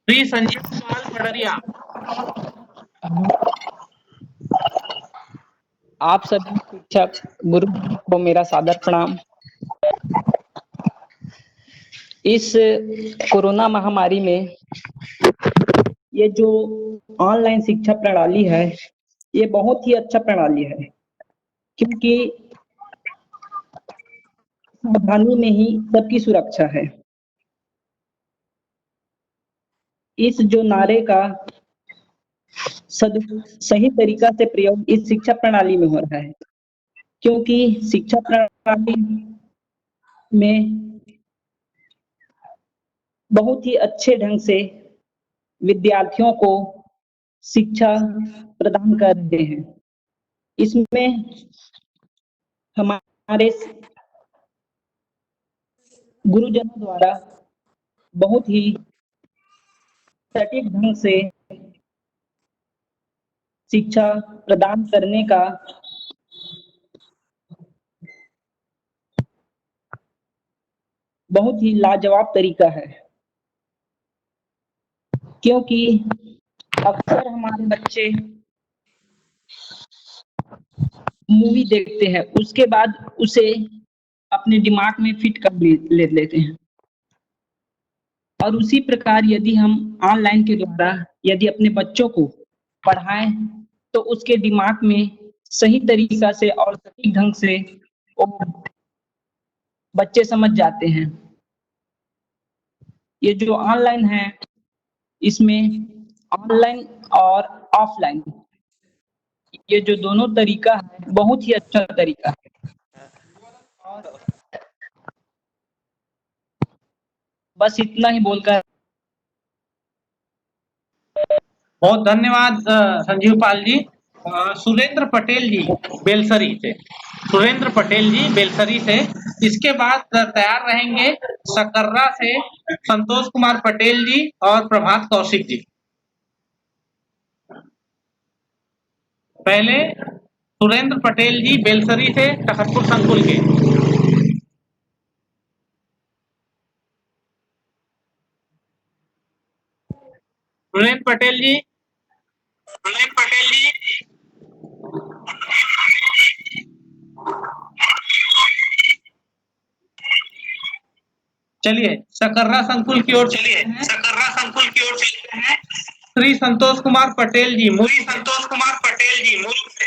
श्री संजीव पाल पडरिया। आप सभी शिक्षक गुरु को मेरा सादर प्रणाम। इस कोरोना महामारी में ये जो ऑनलाइन शिक्षा प्रणाली है, ये बहुत ही अच्छा प्रणाली है, क्योंकि सावधानी में ही सबकी सुरक्षा है। इस जो नारे का सही तरीका से प्रयोग इस शिक्षा प्रणाली में हो रहा है, क्योंकि शिक्षा प्रणाली में बहुत ही अच्छे ढंग से विद्यार्थियों को शिक्षा प्रदान कर रहे हैं। इसमें हमारे गुरुजनों द्वारा बहुत ही सटीक ढंग से शिक्षा प्रदान करने का बहुत ही लाजवाब तरीका है, क्योंकि अक्सर हमारे बच्चे मूवी देखते हैं, उसके बाद उसे अपने दिमाग में फिट कर ले लेते हैं। और उसी प्रकार यदि हम ऑनलाइन के द्वारा यदि अपने बच्चों को पढ़ाएं तो उसके दिमाग में सही तरीका से और सटीक ढंग से वो बच्चे समझ जाते हैं। ये जो ऑनलाइन है, इसमें ऑनलाइन और ऑफलाइन ये जो दोनों तरीका है बहुत ही अच्छा तरीका है। और बस इतना ही बोलकर बहुत धन्यवाद संजीव पाल जी। सुरेंद्र पटेल जी बेलसरी से, सुरेंद्र पटेल जी बेलसरी से। इसके बाद तैयार रहेंगे सकर्रा से संतोष कुमार पटेल जी और प्रभात कौशिक जी। पहले सुरेंद्र पटेल जी बेलसरी से तखतपुर संकुल के। सुरेंद्र पटेल जी, सुरेंद्र पटेल जी। चलिए सकर्रा संकुल की ओर चलिए, सकर्रा संकुल की ओर चलते हैं। श्री संतोष कुमार पटेल जी, श्री संतोष कुमार पटेल जी मुल्क से।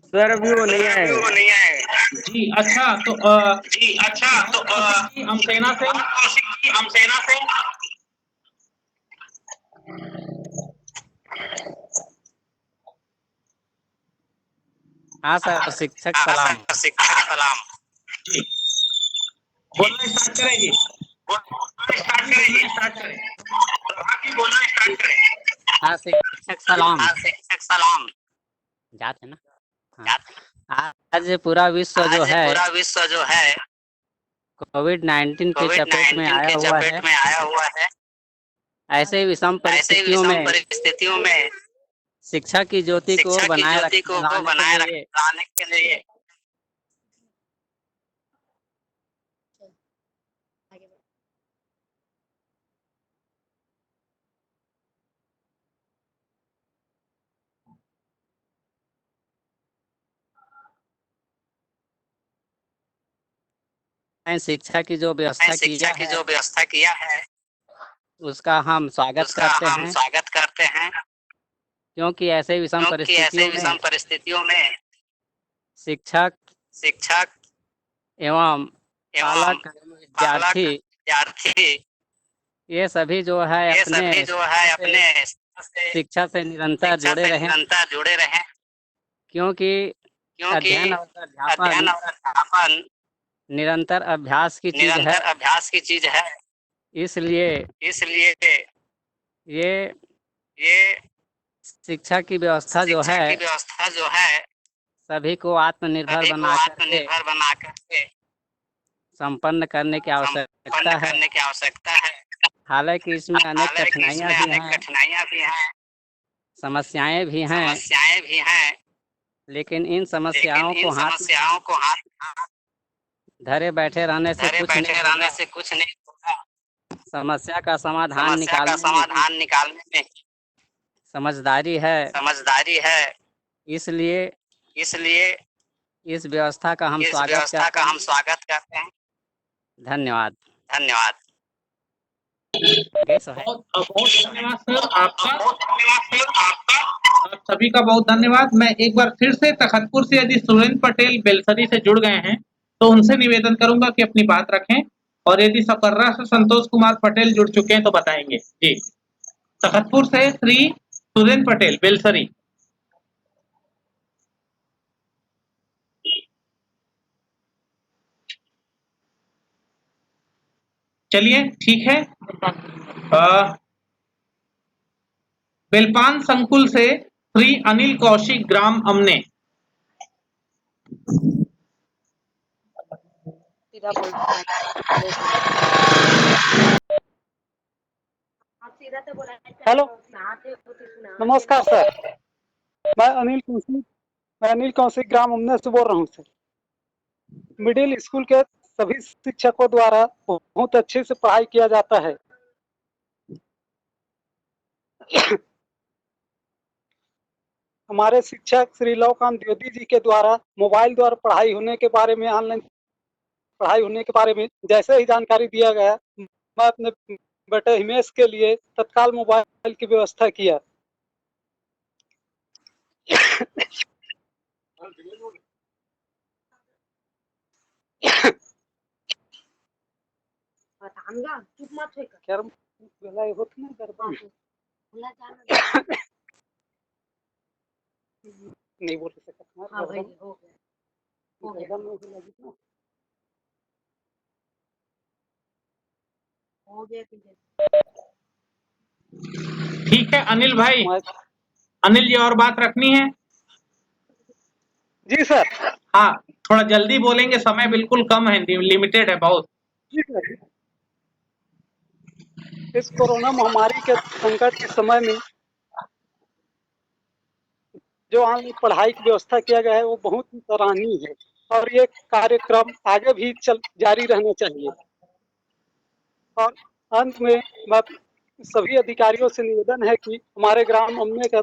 सर अभी वो नहीं आए। जी अच्छा तो हम सेना से, हम सेना से। हाँ सर, शिक्षक सलाम। शिक्षक सलाम जी, बोलना स्टार्ट करें जी, स्टार्ट करें जी, स्टार्ट करें, बाकी बोलना स्टार्ट करें। हाँ शिक्षक सलाम। शिक्षक सलाम। जाते ना। हाँ। आज पूरा विश्व जो है पूरा विश्व जो है कोविड-19 की चपेट में में आया हुआ है। ऐसे विषम परिस्थितियों में शिक्षा की ज्योति को बनाए रखने के लिए शिक्षा की जो व्यवस्था किया है उसका हम स्वागत करते हैं। क्योंकि ऐसे विषम परिस्थितियों में शिक्षक एवं पालक विद्यार्थी ये सभी जो है अपने शिक्षा से निरंतर जुड़े रहें क्योंकि अध्ययन और अध्यापन निरंतर अभ्यास की चीज है। इसलिए ये शिक्षा की व्यवस्था जो है सभी को आत्मनिर्भर बना करके संपन्न करने की आवश्यकता है। हालांकि इसमें अनेक कठिनाइयां भी हैं, समस्याएं भी हैं, लेकिन इन समस्याओं को हाथ धरे बैठे रहने से कुछ नहीं होगा। समस्या का समाधान निकालने में समझदारी है। इसलिए इस व्यवस्था का हम स्वागत करते हैं। धन्यवाद। बहुत धन्यवाद सर आपका। आप सभी का बहुत धन्यवाद। मैं एक बार फिर से तखतपुर से यदि सुरेंद्र पटेल बेलसरी से जुड़ गए हैं तो उनसे निवेदन करूंगा कि अपनी बात रखें, और यदि सकर्रा से संतोष कुमार पटेल जुड़ चुके हैं तो बताएंगे जी। तखतपुर से श्री सुरेंद्र पटेल बेलसरी। चलिए ठीक है। बेलपान संकुल से श्री अनिल कौशिक ग्राम अमने। हेलो, नमस्कार सर। मैं अनिल कौशिक ग्राम अमने से बोल रहा हूँ सर। मिडिल स्कूल के सभी शिक्षकों द्वारा बहुत अच्छे से पढ़ाई किया जाता है। हमारे शिक्षक श्री लवकांत द्विवेदी जी के द्वारा मोबाइल द्वारा पढ़ाई होने के बारे में, ऑनलाइन पढ़ाई होने के बारे में जैसे ही जानकारी दिया गया, मैं अपने बेटे हिमेश के लिए तत्काल मोबाइल की व्यवस्था किया। नहीं बोल सकता। ठीक है अनिल भाई, अनिल जी और बात रखनी है? जी सर। हाँ, थोड़ा जल्दी बोलेंगे, समय बिल्कुल कम है, लिमिटेड है बहुत। जी सर। इस कोरोना महामारी के संकट के समय में जो ऑनलाइन पढ़ाई की व्यवस्था किया गया है वो बहुत ही सराहनीय है, और ये कार्यक्रम आगे भी जारी रहना चाहिए। और अंत में मैं सभी अधिकारियों से निवेदन है कि हमारे ग्राम अमने का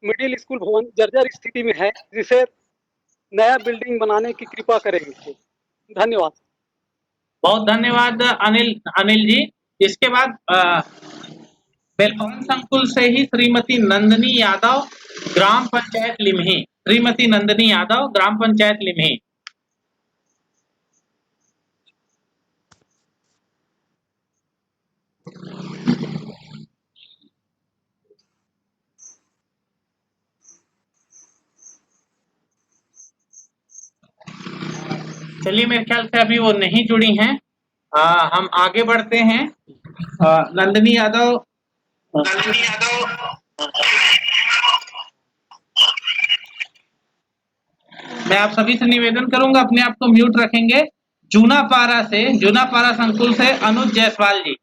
मिडिल स्कूल भवन जर्जर स्थिति में है, जिसे नया बिल्डिंग बनाने की कृपा करेंगे। धन्यवाद। बहुत धन्यवाद अनिल जी। इसके बाद बेलपवन संकुल से ही श्रीमती नंदनी यादव, ग्राम पंचायत लिम्ही। श्रीमती नंदनी यादव, ग्राम पंचायत लिम्ही। चलिए, मेरे ख्याल से अभी वो नहीं जुड़ी हैं। हम आगे बढ़ते हैं। नंदनी यादव, मैं आप सभी से निवेदन करूंगा अपने आप को म्यूट रखेंगे। जूनापारा संकुल से अनुज जायसवाल जी।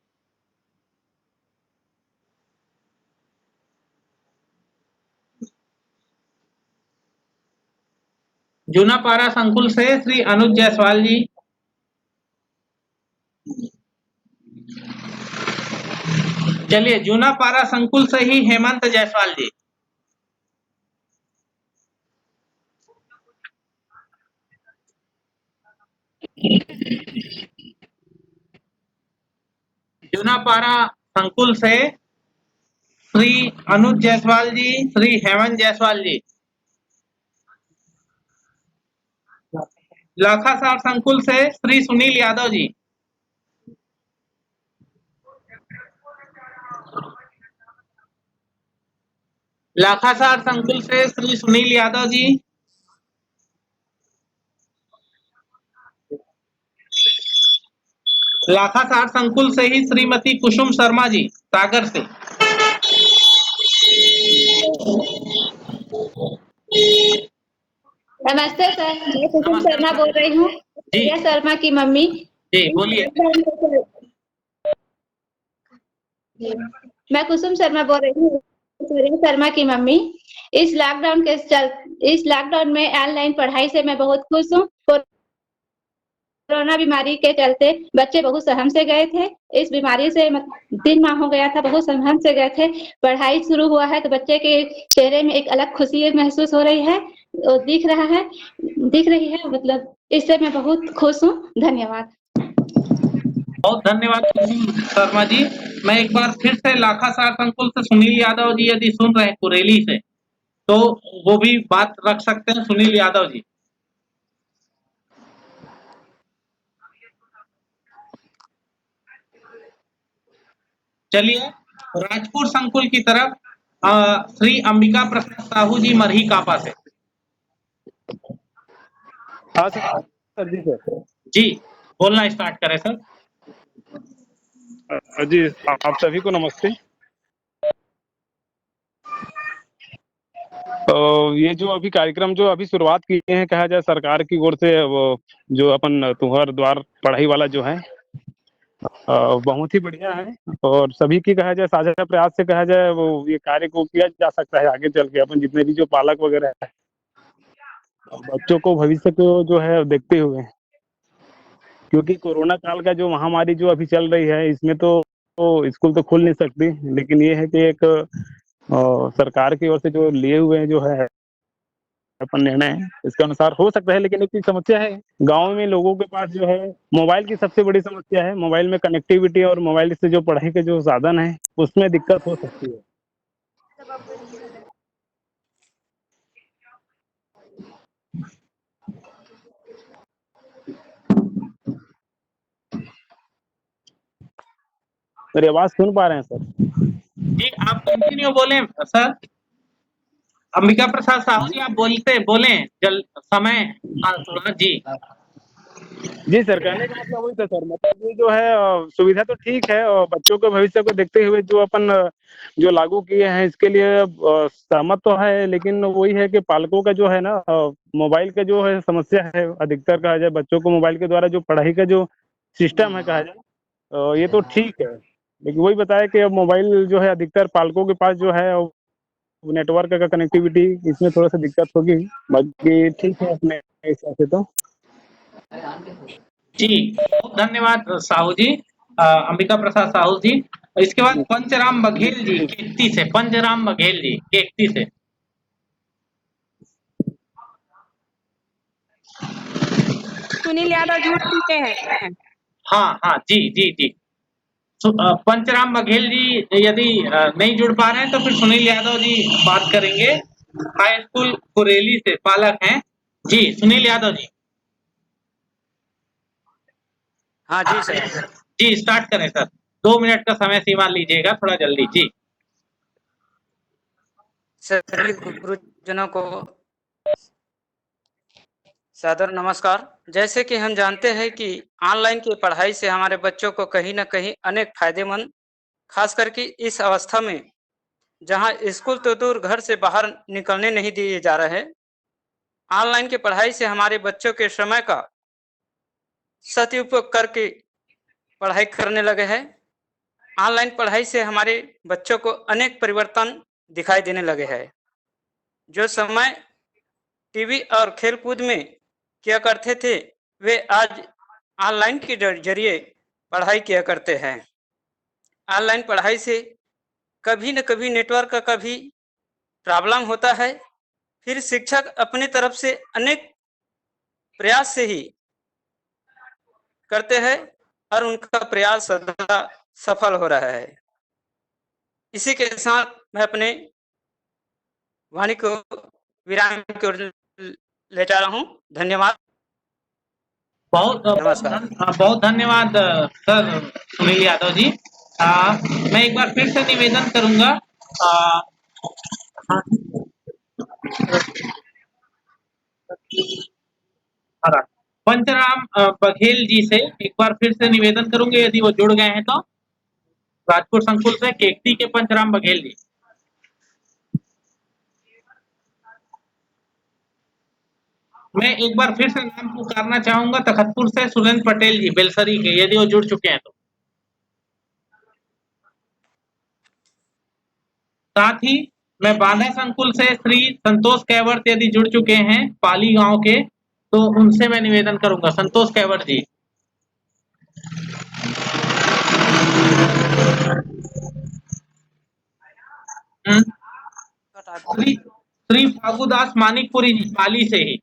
जूनापारा संकुल से श्री अनुज जायसवाल जी। चलिए, जूनापारा संकुल से ही हेमंत जायसवाल जी। जूनापारा संकुल से श्री अनुज जायसवाल जी, श्री हेमंत जायसवाल जी। लाखासार संकुल से श्री सुनील यादव जी। लाखासार संकुल से श्री सुनील यादव जी। लाखासार संकुल से ही श्रीमती कुसुम शर्मा जी, सागर से। नमस्ते सर, मैं कुसुम शर्मा बोल रही हूँ, सूर्या शर्मा की मम्मी। जी बोलिए। मैं कुसुम शर्मा बोल रही हूँ, सूर्या शर्मा की मम्मी। इस लॉकडाउन में ऑनलाइन पढ़ाई से मैं बहुत खुश हूँ। कोरोना बीमारी के चलते बच्चे बहुत सहम से गए थे। इस बीमारी से 3 माह हो गया था, बहुत सहम से गए थे। पढ़ाई शुरू हुआ है तो बच्चे के चेहरे में एक अलग खुशी महसूस हो रही है, दिख रही है। मतलब इससे मैं बहुत खुश हूँ। धन्यवाद। बहुत धन्यवाद कुसुम शर्मा जी। मैं एक बार फिर से लाखासार संकुल से सुनील यादव जी यदि सुन रहे हैं कुरेली से, तो वो भी बात रख सकते हैं। सुनील यादव जी। चलिए, राजपुर संकुल की तरफ श्री अंबिका प्रसाद साहू जी, मरही कापा से। हाँ सर जी। सर जी, बोलना स्टार्ट करें सर। जी, आप सभी को नमस्ते। तो ये जो अभी कार्यक्रम जो अभी शुरुआत किए हैं, कहा जाए सरकार की ओर से, वो जो अपन तुहर द्वार पढ़ाई वाला जो है, बहुत ही बढ़िया है। और सभी की कहा जाए साझा प्रयास से कहा जाए वो ये कार्य को किया जा सकता है आगे चल के। अपन जितने भी जो पालक वगैरह है, बच्चों को भविष्य को जो है देखते हुए, क्योंकि कोरोना काल का जो महामारी जो अभी चल रही है, इसमें तो स्कूल तो खुल नहीं सकती, लेकिन ये है कि एक और सरकार की ओर से जो लिए हुए हैं जो है अपन निर्णय है इसके अनुसार हो सकता है, लेकिन एक चीज समस्या है गांव में लोगों के पास जो है मोबाइल की सबसे बड़ी समस्या है। मोबाइल में कनेक्टिविटी और मोबाइल से जो पढ़ाई के जो साधन है उसमें दिक्कत हो सकती है। मेरी आवाज सुन पा रहे हैं सर? जी आप कंटिन्यू बोलें सर। अंबिका प्रसाद साहू जी आप बोलें जल समय थोड़ा जी। जी सर, कहने का मतलब वही था सर, मतलब ये जो है सुविधा तो ठीक है और बच्चों के भविष्य को देखते हुए जो अपन जो लागू किए हैं इसके लिए सहमत तो है, लेकिन वही है कि पालकों का जो है ना मोबाइल का जो है समस्या है। अधिकतर कहा जाए बच्चों को मोबाइल के द्वारा जो पढ़ाई का जो सिस्टम है कहा जाए ये तो ठीक है, लेकिन वही बताया कि अब मोबाइल जो है अधिकतर पालकों के पास जो है नेटवर्क का कनेक्टिविटी इसमें थोड़ा सा दिक्कत होगी, बाकी ठीक है अपने हिसाब से तो। जी बहुत धन्यवाद साहू जी, अंबिका प्रसाद साहू जी। इसके बाद पंचराम बघेल जी केकती से, पंचराम बघेल जी केकती से। सुनील यादव जुड़ चुके हैं। हाँ हाँ जी जी जी। पंचराम बघेल जी यदि नहीं जुड़ पा रहे हैं तो फिर सुनील यादव जी बात करेंगे, हाई स्कूल कुरेली से पालक हैं। जी सुनील यादव जी। हाँ जी सर। जी स्टार्ट करें सर, 2 मिनट का समय सीमा लीजिएगा, थोड़ा जल्दी जी। सभी गुरुजनों को सादर नमस्कार। जैसे कि हम जानते हैं कि ऑनलाइन की पढ़ाई से हमारे बच्चों को कहीं ना कहीं अनेक फायदेमंद, खास करके इस अवस्था में जहां स्कूल तो दूर घर से बाहर निकलने नहीं दिए जा रहे, ऑनलाइन की पढ़ाई से हमारे बच्चों के समय का सदुपयोग करके पढ़ाई करने लगे हैं। ऑनलाइन पढ़ाई से हमारे बच्चों को अनेक परिवर्तन दिखाई देने लगे हैं। जो समय टीवी और खेलकूद में किया करते थे वे आज ऑनलाइन के जरिए पढ़ाई किया करते हैं। ऑनलाइन पढ़ाई से कभी न कभी नेटवर्क का भी प्रॉब्लम होता है, फिर शिक्षक अपनी तरफ से अनेक प्रयास से ही करते हैं और उनका प्रयास सदा सफल हो रहा है। इसी के साथ मैं अपने वाणी को विराम की ओर ले जा रहा हूँ। धन्यवाद। नमस्कार। बहुत धन्यवाद सर सुनील यादव जी। मैं एक बार फिर से निवेदन करूंगा, हाँ, पंचराम बघेल जी से एक बार फिर से निवेदन करूंगे यदि वो जुड़ गए हैं तो। राजपुर संकुल से केकती के पंचराम बघेल जी। मैं एक बार फिर से नाम पुकारना चाहूंगा तखतपुर से सुरेंद्र पटेल जी बेलसरी के, यदि वो जुड़ चुके हैं तो। साथ ही मैं बांधा संकुल से श्री संतोष कैवर्त यदि जुड़ चुके हैं पाली गांव के, तो उनसे मैं निवेदन करूंगा, संतोष कैवर्त जी। श्री फागुदास मानिकपुरी जी पाली से ही।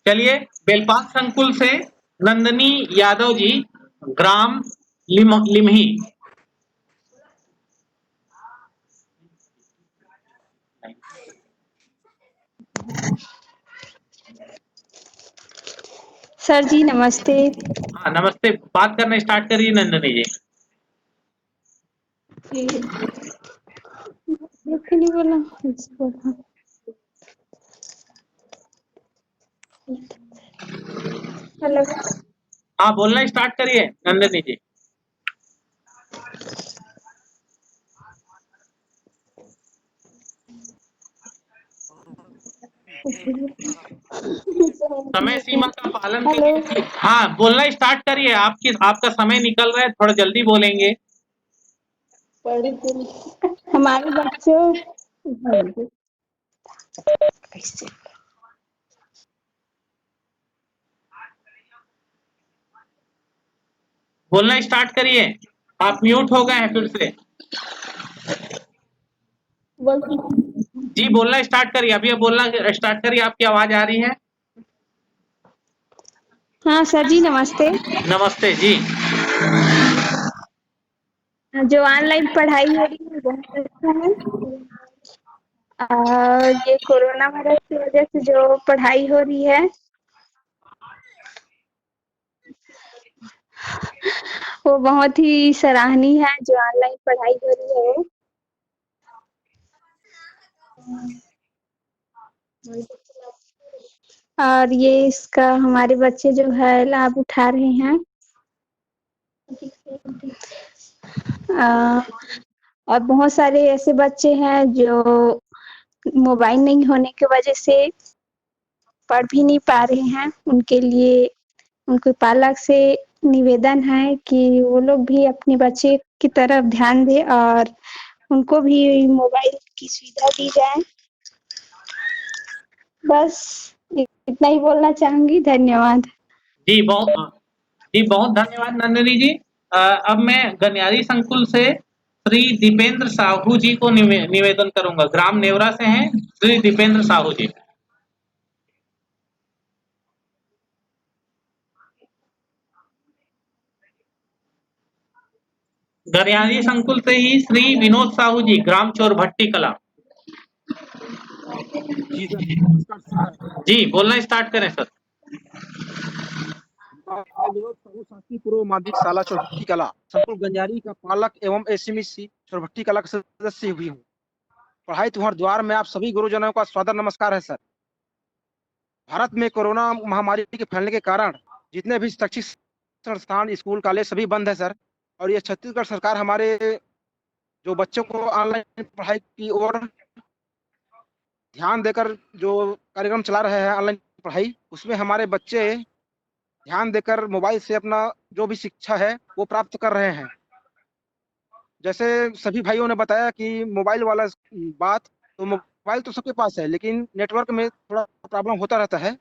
चलिए बेलपात संकुल से नंदनी यादव जी ग्राम लिमही। सर जी नमस्ते। हाँ नमस्ते, बात करना स्टार्ट करिए नंदनी जी। नहीं बोला। हेलो। हाँ बोलना स्टार्ट करिए नंदनी जी। समय सीमा का पालन कीजिए। हाँ बोलना स्टार्ट करिए, आपका समय निकल रहा है, थोड़ा जल्दी बोलेंगे। हमारे बच्चों बोलना स्टार्ट करिए। आप म्यूट हो गए हैं फिर से। जी बोलना स्टार्ट करिए, अभी बोलना स्टार्ट करिए, आपकी आवाज आ रही है। हाँ सर जी, नमस्ते। नमस्ते जी। जो ऑनलाइन पढ़ाई हो रही है बहुत अच्छा है। और ये कोरोना वायरस की वजह से जो पढ़ाई हो रही है वो बहुत ही सराहनीय है, जो ऑनलाइन पढ़ाई हो रही है। और ये इसका हमारे बच्चे जो है लाभ उठा रहे हैं। और बहुत सारे ऐसे बच्चे हैं जो मोबाइल नहीं होने की वजह से पढ़ भी नहीं पा रहे हैं। उनके लिए उनके पालक से निवेदन है कि वो लोग भी अपने बच्चे की तरफ ध्यान दें और उनको भी मोबाइल की सुविधा दी जाए। बस इतना ही बोलना चाहूंगी। धन्यवाद। जी बहुत धन्यवाद नंदिनी जी। अब मैं गनियारी संकुल से श्री दीपेंद्र साहू जी को निवेदन करूंगा। ग्राम नेवरा से हैं श्री दीपेंद्र साहू जी। गनियारी संकुल से ही श्री विनोद साहू जी, ग्राम चोरभट्टी कला। जी सर, नमस्कार सर। जी बोलना स्टार्ट करें सर। शासकीय पूर्व माध्यमिक शाला चौभट्टी कला संकुल गंजारी का पालक एवं एसएमसी चौभट्टी कला का सदस्य भी हूँ। पढ़ाई तुम्हारे द्वार में आप सभी गुरुजनों का स्वागत नमस्कार है सर। भारत में कोरोना महामारी के फैलने के कारण जितने भी शैक्षिक संस्थान, स्कूल, कॉलेज सभी बंद है सर। और ये छत्तीसगढ़ सरकार हमारे जो बच्चों को ऑनलाइन पढ़ाई की ओर ध्यान देकर जो कार्यक्रम चला रहे हैं ऑनलाइन पढ़ाई, उसमें हमारे बच्चे ध्यान देकर मोबाइल से अपना जो भी शिक्षा है वो प्राप्त कर रहे हैं। जैसे सभी भाइयों ने बताया कि मोबाइल वाला बात, तो मोबाइल तो सबके पास है लेकिन नेटवर्क में थोड़ा प्रॉब्लम होता रहता है।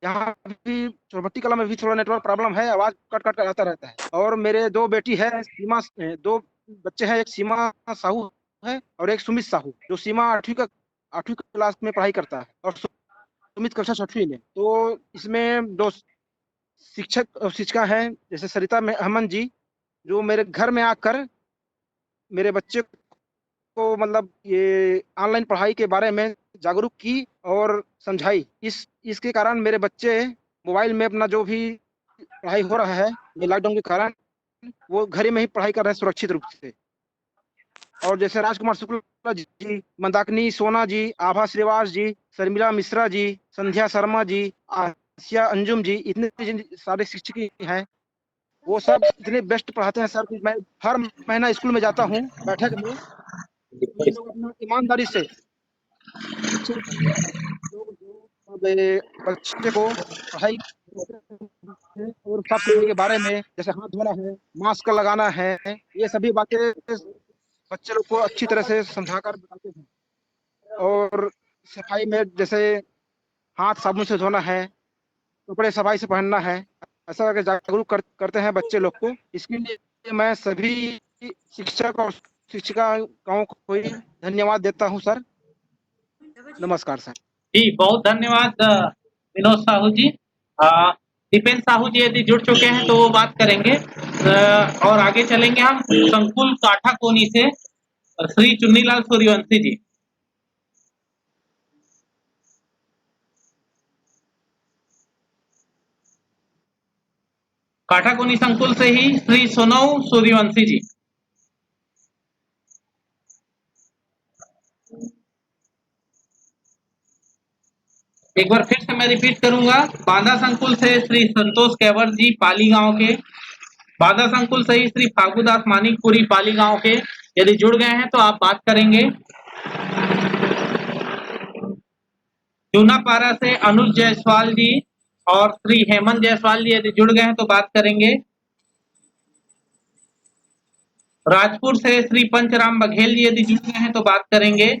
यहाँ भी चौभट्टी कला में भी थोड़ा नेटवर्क प्रॉब्लम है, आवाज कट कट कर आता रहता है। और मेरे दो बेटी है, सीमा, दो बच्चे हैं, एक सीमा साहू है और एक सुमित साहू, जो सीमा 8वीं क्लास में पढ़ाई करता है और सुमित कक्षा 6वीं में। तो इसमें दो शिक्षक और शिक्षिका हैं, जैसे सरिता अहमद जी, जो मेरे घर में आकर मेरे बच्चे को मतलब ये ऑनलाइन पढ़ाई के बारे में जागरूक की और समझाई। इसके कारण मेरे बच्चे मोबाइल में अपना जो भी पढ़ाई हो रहा है ये लॉकडाउन के कारण, वो घर में ही पढ़ाई कर रहे हैं सुरक्षित रूप से। और जैसे राजकुमार शुक्ला जी, मंदाकिनी सोना जी, आभा श्रीवास जी, शर्मिला मिश्रा जी, संध्या शर्मा जी, आसिया अंजुम जी, इतने सारे शिक्षक हैं, वो सब इतने बेस्ट पढ़ाते हैं सर कि मैं हर महीना स्कूल में जाता हूँ बैठक में। ये लोग अपना ईमानदारी से बच्चे को पढ़ाई और साफ सफाई के बारे में, जैसे हाथ धोना है, मास्क लगाना है, ये सभी बातें बच्चे लोग को अच्छी तरह से समझाकर बताते हैं। और सफाई में जैसे हाथ साबुन से धोना है, कपड़े सफाई से पहनना है, ऐसा करके जागरूक करते हैं बच्चे लोग को। इसके लिए मैं सभी शिक्षक और शिक्षिकाओं को धन्यवाद देता हूं सर। नमस्कार सर। जी बहुत धन्यवाद विनोद साहू जी। दीपेंद्र साहू जी यदि जुड़ चुके हैं तो वो बात करेंगे। और आगे चलेंगे हम संकुल काठा कोनी से श्री चुन्नीलाल सूर्यवंशी जी। काठा कोनी संकुल से ही श्री सोनऊ सूर्यवंशी जी। एक बार फिर से मैं रिपीट करूंगा, बांदा संकुल से श्री संतोष केवर जी पाली गांव के, बांदा संकुल से ही श्री फागुदास मानिकपुरी पाली गांव के, यदि जुड़ गए हैं तो आप बात करेंगे। जूनापारा से अनुज जायसवाल जी और श्री हेमंत जायसवाल जी यदि जुड़ गए हैं तो बात करेंगे। राजपुर से श्री पंचराम बघेल जी यदि जुड़ गए हैं तो बात करेंगे।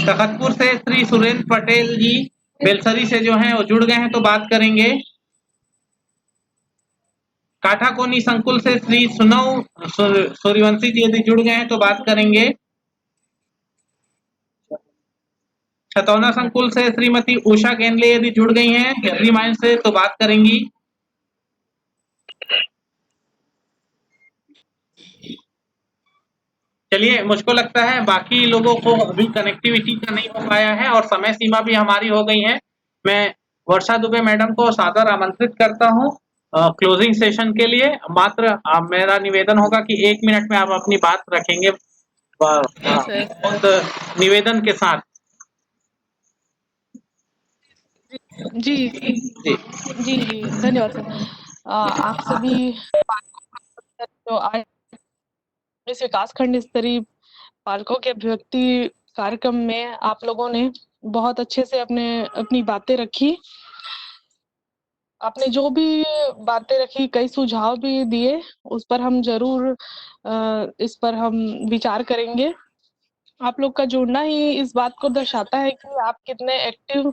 तखतपुर से श्री सुरेंद्र पटेल जी बेलसरी से जो हैं वो जुड़ गए हैं तो बात करेंगे। काठाकोनी संकुल से श्री सुनव सूर्यवंशी जी यदि जुड़ गए हैं तो बात करेंगे। छतौना संकुल से श्रीमती उषा गेंदले यदि जुड़ गई हैं गहरी माइन से तो बात करेंगी। चलिए, मुझको लगता है बाकी लोगों को अभी कनेक्टिविटी का नहीं हो पाया है और समय सीमा भी हमारी हो गई है। मैं वर्षा दुबे मैडम को सादर आमंत्रित करता हूँ क्लोजिंग सेशन के लिए। मात्र मेरा निवेदन होगा कि 1 मिनट में आप अपनी बात रखेंगे बहुत निवेदन के साथ। जी जी धन्यवाद सर। आप सभी जो आज इस विकासखंड स्तरीय पालकों के अभिव्यक्ति कार्यक्रम में आप लोगों ने बहुत अच्छे से अपनी बातें रखी। आपने जो भी बातें रखी, कई सुझाव भी दिए, उस पर हम जरूर इस पर हम विचार करेंगे। आप लोग का जुड़ना ही इस बात को दर्शाता है कि आप कितने एक्टिव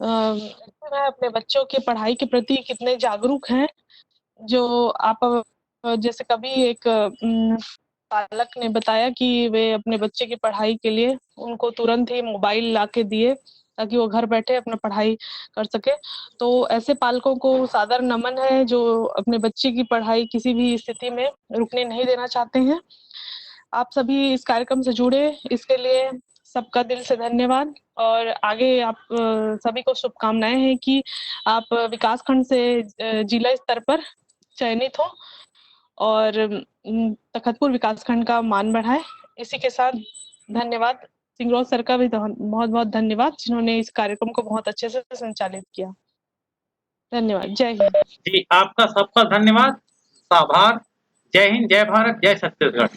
हैं, अपने बच्चों के पढ़ाई के प्रति कितने जागरूक हैं। जो आप जैसे कभी एक पालक ने बताया कि वे अपने बच्चे की पढ़ाई के लिए उनको तुरंत ही मोबाइल लाके दिए ताकि वो घर बैठे अपना पढ़ाई कर सके। तो ऐसे पालकों को सादर नमन है जो अपने बच्चे की पढ़ाई किसी भी स्थिति में रुकने नहीं देना चाहते हैं। आप सभी इस कार्यक्रम से जुड़े, इसके लिए सबका दिल से धन्यवाद। और आगे आप सभी को शुभकामनाएं हैं कि आप विकासखंड से जिला स्तर पर चयनित हो और तखतपुर विकासखंड का मान बढ़ाए। इसी के साथ धन्यवाद। सिंगरौल सर का भी बहुत बहुत धन्यवाद जिन्होंने इस कार्यक्रम को बहुत अच्छे से संचालित किया। धन्यवाद। जय हिंद। जी, आपका सबका धन्यवाद, आभार। जय हिंद, जय भारत, जय छत्तीसगढ़।